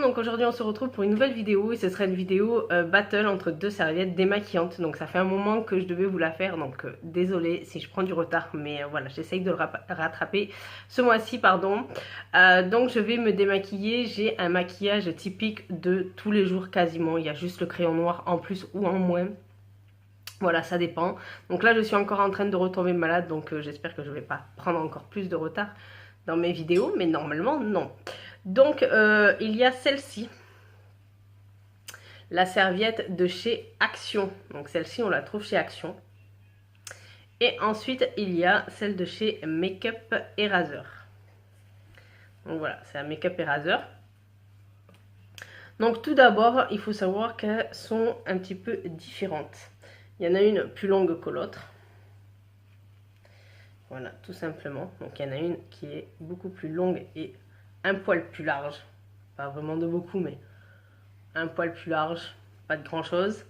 donc aujourd'hui on se retrouve pour une nouvelle vidéo et ce sera une vidéo battle entre deux serviettes démaquillantes. Donc ça fait un moment que je devais vous la faire, donc désolée si je prends du retard, mais voilà, j'essaye de le rattraper ce mois-ci, pardon. Donc je vais me démaquiller, j'ai un maquillage typique de tous les jours quasiment, il y a juste le crayon noir en plus ou en moins. Voilà, ça dépend. Donc là je suis encore en train de retomber malade, donc j'espère que je ne vais pas prendre encore plus de retard dans mes vidéos, mais normalement non. Donc il y a celle-ci, la serviette de chez Action. Donc celle-ci on la trouve chez Action. Et ensuite il y a celle de chez Make-up Eraser. Donc voilà, c'est un Make-up Eraser. Donc tout d'abord il faut savoir qu'elles sont un petit peu différentes. Il y en a une plus longue que l'autre. Voilà, tout simplement. Donc il y en a une qui est beaucoup plus longue et un poil plus large. Pas vraiment de beaucoup, mais un poil plus large, pas de grand chose.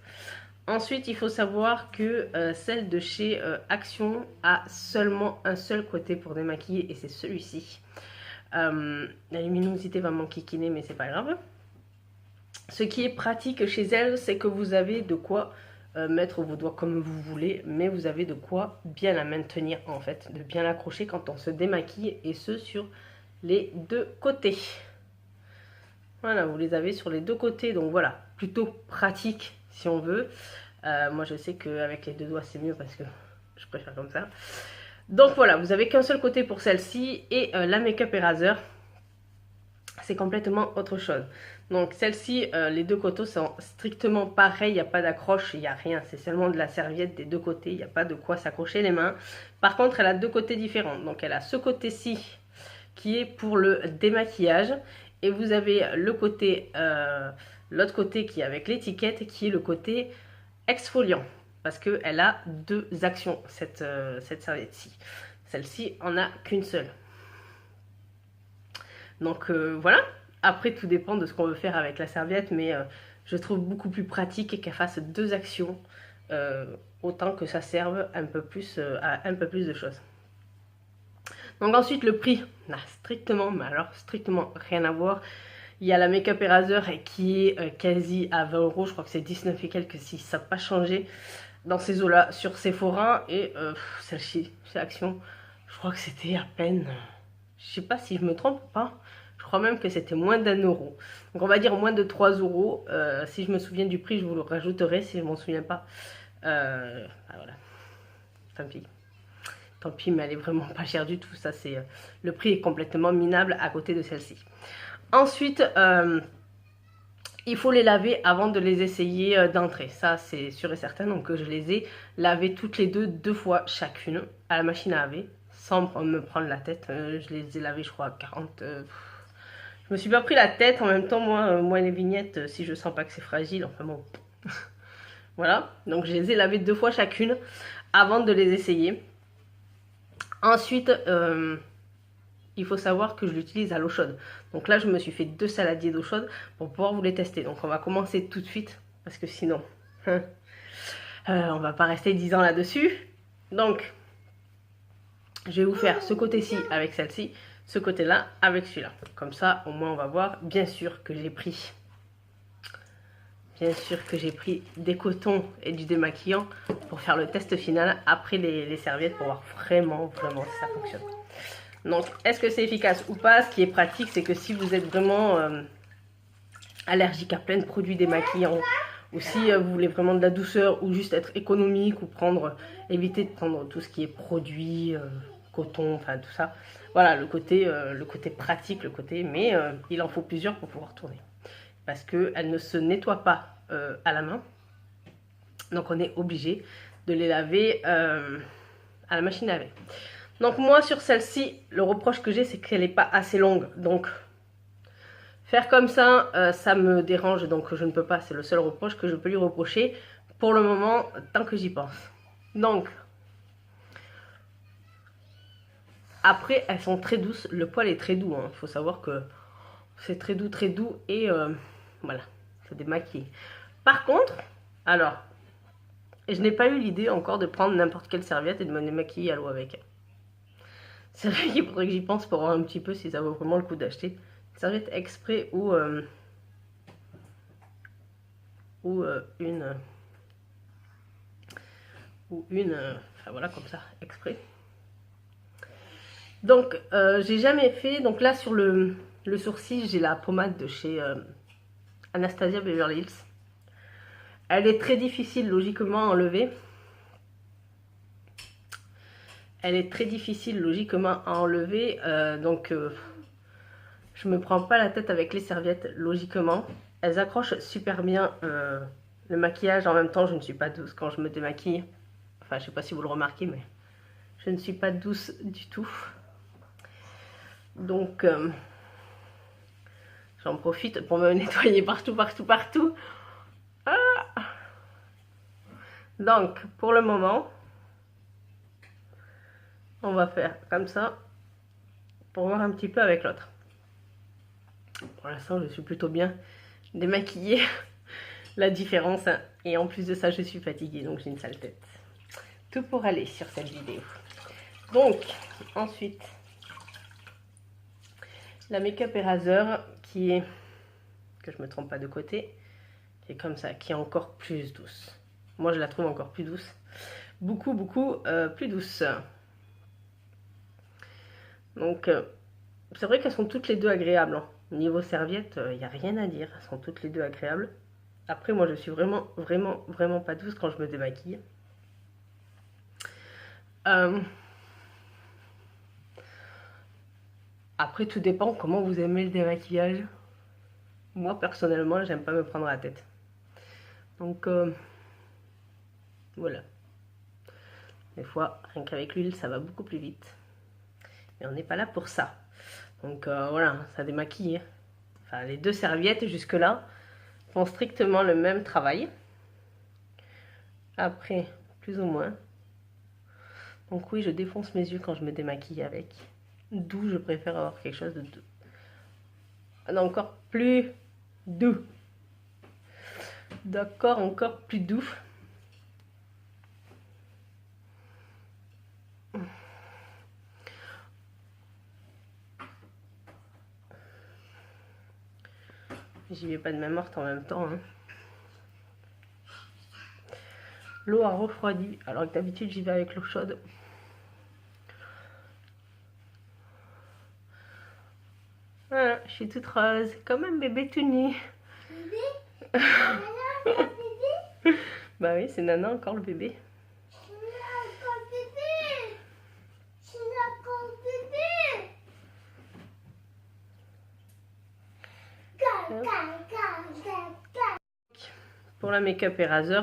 Ensuite, il faut savoir que celle de chez Action a seulement un seul côté pour démaquiller et c'est celui-ci. La luminosité va m'enquiquiner, mais c'est pas grave. Ce qui est pratique chez elle, c'est que vous avez de quoi mettre vos doigts comme vous voulez, mais vous avez de quoi bien la maintenir en fait, de bien l'accrocher quand on se démaquille, et ce sur les deux côtés. Voilà, vous les avez sur les deux côtés, donc voilà, plutôt pratique si on veut. Moi je sais qu'avec les deux doigts c'est mieux parce que je préfère comme ça. Donc voilà, vous avez qu'un seul côté pour celle-ci, et la Make-up Eraser, c'est complètement autre chose. Donc celle-ci, les deux côtés sont strictement pareils, il n'y a pas d'accroche, il n'y a rien, c'est seulement de la serviette des deux côtés, il n'y a pas de quoi s'accrocher les mains. Par contre, elle a deux côtés différents, donc elle a ce côté-ci qui est pour le démaquillage, et vous avez le côté, l'autre côté qui est avec l'étiquette, qui est le côté exfoliant, parce qu'elle a deux actions, cette serviette-ci. Celle-ci en a qu'une seule. Donc voilà, après tout dépend de ce qu'on veut faire avec la serviette, mais je trouve beaucoup plus pratique qu'elle fasse deux actions, autant que ça serve un peu plus à un peu plus de choses. Donc ensuite le prix n'a strictement, mais alors strictement rien à voir. Il y a la Make-up Eraser qui est quasi à 20 €, je crois que c'est 19 et quelques si ça n'a pas changé dans ces eaux là sur Sephora, et celle-ci c'est Action, je crois que c'était à peine, je sais pas si je me trompe ou pas, je crois même que c'était moins d'1 €. Donc on va dire moins de 3 €. Si je me souviens du prix, je vous le rajouterai. Si je m'en souviens pas, voilà, tant pis. Tant pis, mais elle est vraiment pas chère du tout. Ça, c'est le prix est complètement minable à côté de celle-ci. Ensuite, il faut les laver avant de les essayer d'entrée. Ça, c'est sûr et certain. Donc je les ai lavées toutes les deux fois chacune à la machine à laver, sans me prendre la tête. Je les ai lavées, je crois, 40. Je me suis pas pris la tête. En même temps, moi les vignettes, si je sens pas que c'est fragile, enfin bon. Voilà. Donc je les ai lavées 2 fois chacune avant de les essayer. Ensuite, il faut savoir que je l'utilise à l'eau chaude. Donc là, je me suis fait 2 saladiers d'eau chaude pour pouvoir vous les tester. Donc on va commencer tout de suite, parce que sinon, on va pas rester 10 ans là-dessus. Donc, je vais vous faire ce côté-ci avec celle-ci, ce côté-là avec celui-là. Comme ça, au moins, on va voir. Bien sûr que j'ai pris des cotons et du démaquillant pour faire le test final après les serviettes, pour voir vraiment si ça fonctionne. Donc, est-ce que c'est efficace ou pas? Ce qui est pratique, c'est que si vous êtes vraiment allergique à plein de produits démaquillants, ou si vous voulez vraiment de la douceur, ou juste être économique, ou éviter de prendre tout ce qui est produits, coton, enfin tout ça. Voilà, le côté pratique, mais il en faut plusieurs pour pouvoir tourner. Parce qu'elles ne se nettoient pas à la main. Donc on est obligé de les laver à la machine à laver. Donc moi sur celle-ci, le reproche que j'ai, c'est qu'elle n'est pas assez longue. Donc faire comme ça, ça me dérange, donc je ne peux pas. C'est le seul reproche que je peux lui reprocher pour le moment, tant que j'y pense. Donc après, elles sont très douces. Le poil est très doux, hein. Faut savoir que c'est très doux, et voilà, ça démaquille. Par contre, alors, je n'ai pas eu l'idée encore de prendre n'importe quelle serviette et de me démaquiller à l'eau avec. C'est vrai qu'il faudrait que j'y pense pour voir un petit peu si ça vaut vraiment le coup d'acheter une serviette exprès ou ou enfin voilà, comme ça, exprès. Donc, j'ai jamais fait, donc là sur le sourcil, j'ai la pommade de chez Anastasia Beverly Hills. Elle est très difficile logiquement à enlever. Elle est très difficile logiquement à enlever, donc je me prends pas la tête avec les serviettes logiquement. Elles accrochent super bien le maquillage. En même temps, je ne suis pas douce quand je me démaquille. Enfin, je sais pas si vous le remarquez, mais je ne suis pas douce du tout. Donc, j'en profite pour me nettoyer partout, partout, partout. Ah, donc, pour le moment, on va faire comme ça pour voir un petit peu avec l'autre. Pour l'instant, je suis plutôt bien démaquillée. La différence, hein. Et en plus de ça, je suis fatiguée, donc j'ai une sale tête. Tout pour aller sur cette vidéo. Donc, ensuite, la Make-up Eraser qui est, que je me trompe pas de côté, qui est comme ça, qui est encore plus douce. Moi, je la trouve encore plus douce. Beaucoup, beaucoup plus douce. Donc, c'est vrai qu'elles sont toutes les deux agréables. Hein. Niveau serviette, il n'y a rien à dire. Elles sont toutes les deux agréables. Après, moi, je suis vraiment, vraiment, vraiment pas douce quand je me démaquille. Après, tout dépend comment vous aimez le démaquillage. Moi, personnellement, j'aime pas me prendre la tête. Donc, voilà. Des fois, rien qu'avec l'huile, ça va beaucoup plus vite. Mais on n'est pas là pour ça. Donc, voilà, ça démaquille. Enfin, les deux serviettes, jusque-là, font strictement le même travail. Après, plus ou moins. Donc oui, je défonce mes yeux quand je me démaquille avec. D'où je préfère avoir quelque chose de doux. Encore plus doux. D'accord, encore plus doux. J'y vais pas de main morte en même temps. Hein. L'eau a refroidi, alors que d'habitude j'y vais avec l'eau chaude. Voilà, je suis toute rose, comme un bébé tout nu. Bébé? Bah oui, c'est Nana encore le bébé. Pour la Make-up Eraser,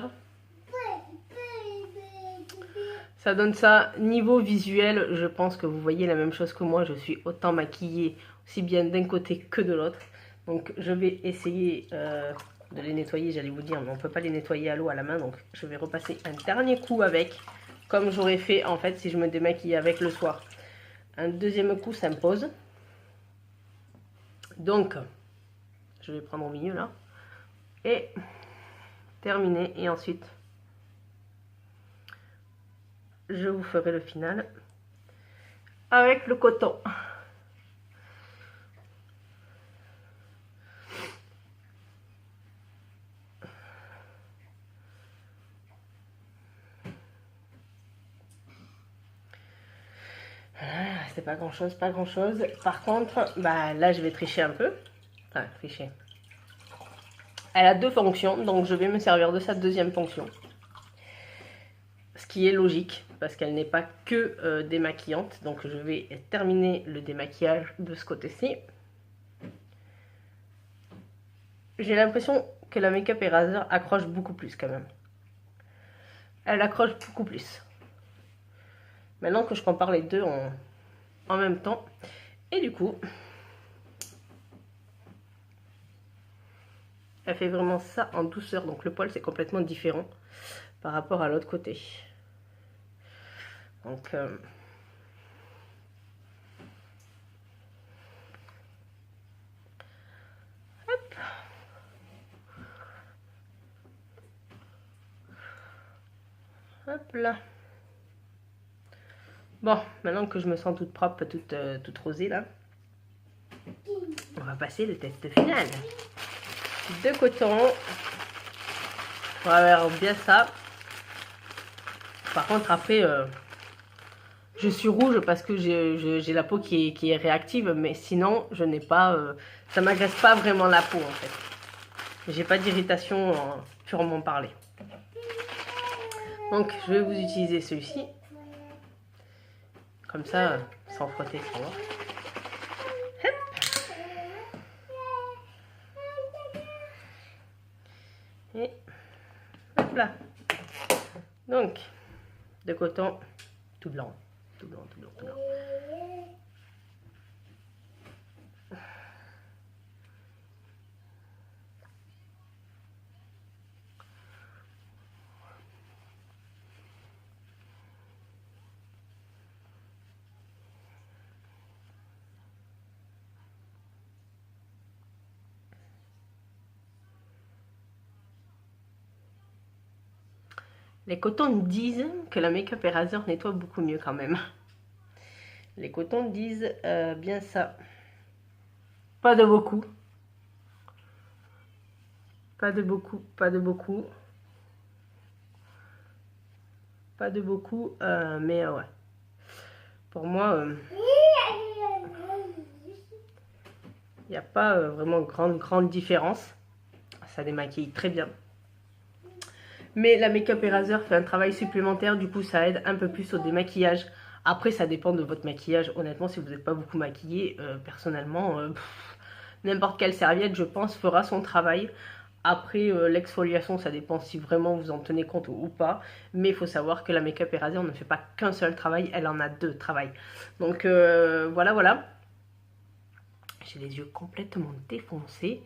ça donne ça. Niveau visuel, je pense que vous voyez la même chose que moi. Je suis autant maquillée, aussi bien d'un côté que de l'autre. Donc je vais essayer de les nettoyer, j'allais vous dire, mais on ne peut pas les nettoyer à l'eau à la main. Donc je vais repasser un dernier coup avec, comme j'aurais fait en fait si je me démaquillais avec le soir. Un deuxième coup s'impose. Donc, je vais prendre au milieu là. Et terminer. Et ensuite, je vous ferai le final avec le coton. Voilà, c'est pas grand chose, pas grand chose. Par contre, bah là je vais tricher un peu. Enfin, tricher. Elle a deux fonctions, donc je vais me servir de sa deuxième fonction. Ce qui est logique, parce qu'elle n'est pas que démaquillante. Donc je vais terminer le démaquillage de ce côté-ci. J'ai l'impression que la Make-up Eraser accroche beaucoup plus quand même. Elle accroche beaucoup plus. Maintenant que je compare les deux en même temps. Et du coup, elle fait vraiment ça en douceur. Donc le poil, c'est complètement différent par rapport à l'autre côté. Donc, hop. Hop là. Bon, maintenant que je me sens toute propre, toute rosée là, on va passer le test final. De coton. On va faire bien ça. Par contre, après, je suis rouge parce que j'ai la peau qui est réactive, mais sinon, je n'ai pas... ça m'agresse pas vraiment la peau, en fait. J'ai pas d'irritation purement parler. Donc, je vais vous utiliser celui-ci. Comme ça, sans frotter, sans voir. Et hop là. Donc, de coton tout blanc. Tout blanc, tout blanc, tout blanc. Les cotons disent que la Make-up Eraser nettoie beaucoup mieux quand même. Les cotons disent bien ça. Pas de beaucoup. Pas de beaucoup, pas de beaucoup. Pas de beaucoup, mais ouais. Pour moi, il n'y a pas vraiment grande différence. Ça démaquille très bien. Mais la Make-up Eraser fait un travail supplémentaire, du coup ça aide un peu plus au démaquillage. Après ça dépend de votre maquillage, honnêtement si vous n'êtes pas beaucoup maquillé, personnellement, n'importe quelle serviette je pense fera son travail. Après l'exfoliation ça dépend si vraiment vous en tenez compte ou pas. Mais il faut savoir que la Make-up Eraser ne fait pas qu'un seul travail, elle en a deux travails. Donc voilà. J'ai les yeux complètement défoncés.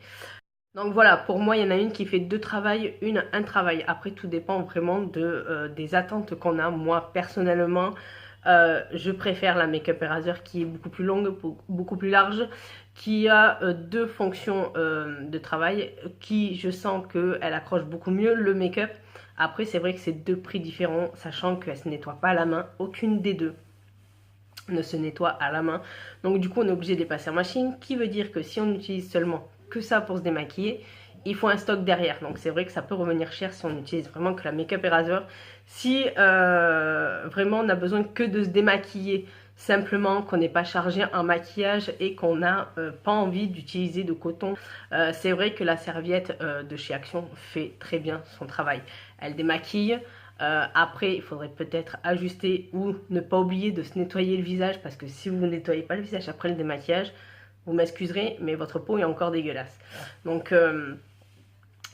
Donc voilà, pour moi, il y en a une qui fait deux travails, un travail. Après, tout dépend vraiment des attentes qu'on a. Moi, personnellement, je préfère la Make-up Eraser qui est beaucoup plus longue, beaucoup plus large, qui a deux fonctions de travail, qui, je sens qu'elle accroche beaucoup mieux le make-up. Après, c'est vrai que c'est deux prix différents, sachant qu'elle ne se nettoie pas à la main, aucune des deux ne se nettoie à la main. Donc du coup, on est obligé de les passer en machine, qui veut dire que si on utilise seulement que ça pour se démaquiller, il faut un stock derrière. Donc c'est vrai que ça peut revenir cher si on utilise vraiment que la Make-up Eraser. Si vraiment on a besoin que de se démaquiller, simplement qu'on n'est pas chargé en maquillage et qu'on n'a pas envie d'utiliser de coton, c'est vrai que la serviette de chez Action fait très bien son travail. Elle démaquille. Après, il faudrait peut-être ajuster ou ne pas oublier de se nettoyer le visage, parce que si vous ne nettoyez pas le visage après le démaquillage, vous m'excuserez, mais votre peau est encore dégueulasse. Donc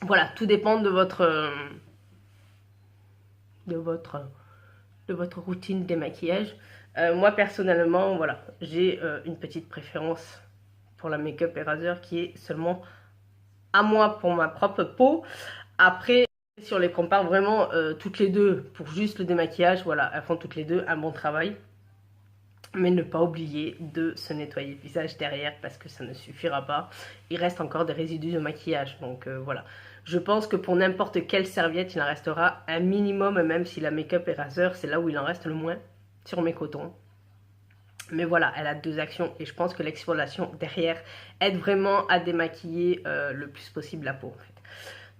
voilà, tout dépend de votre routine de démaquillage. Moi personnellement, voilà, j'ai une petite préférence pour la Make-up Eraser qui est seulement à moi pour ma propre peau. Après, si on les compare vraiment toutes les deux pour juste le démaquillage, voilà, elles font toutes les deux un bon travail. Mais ne pas oublier de se nettoyer le visage derrière parce que ça ne suffira pas. Il reste encore des résidus de maquillage. Donc voilà. Je pense que pour n'importe quelle serviette, il en restera un minimum, même si la Make-up Eraser, c'est là où il en reste le moins sur mes cotons. Mais voilà, elle a deux actions et je pense que l'exfoliation derrière aide vraiment à démaquiller le plus possible la peau en fait.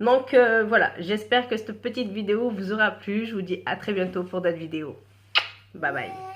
Donc voilà, j'espère que cette petite vidéo vous aura plu. Je vous dis à très bientôt pour d'autres vidéos. Bye bye.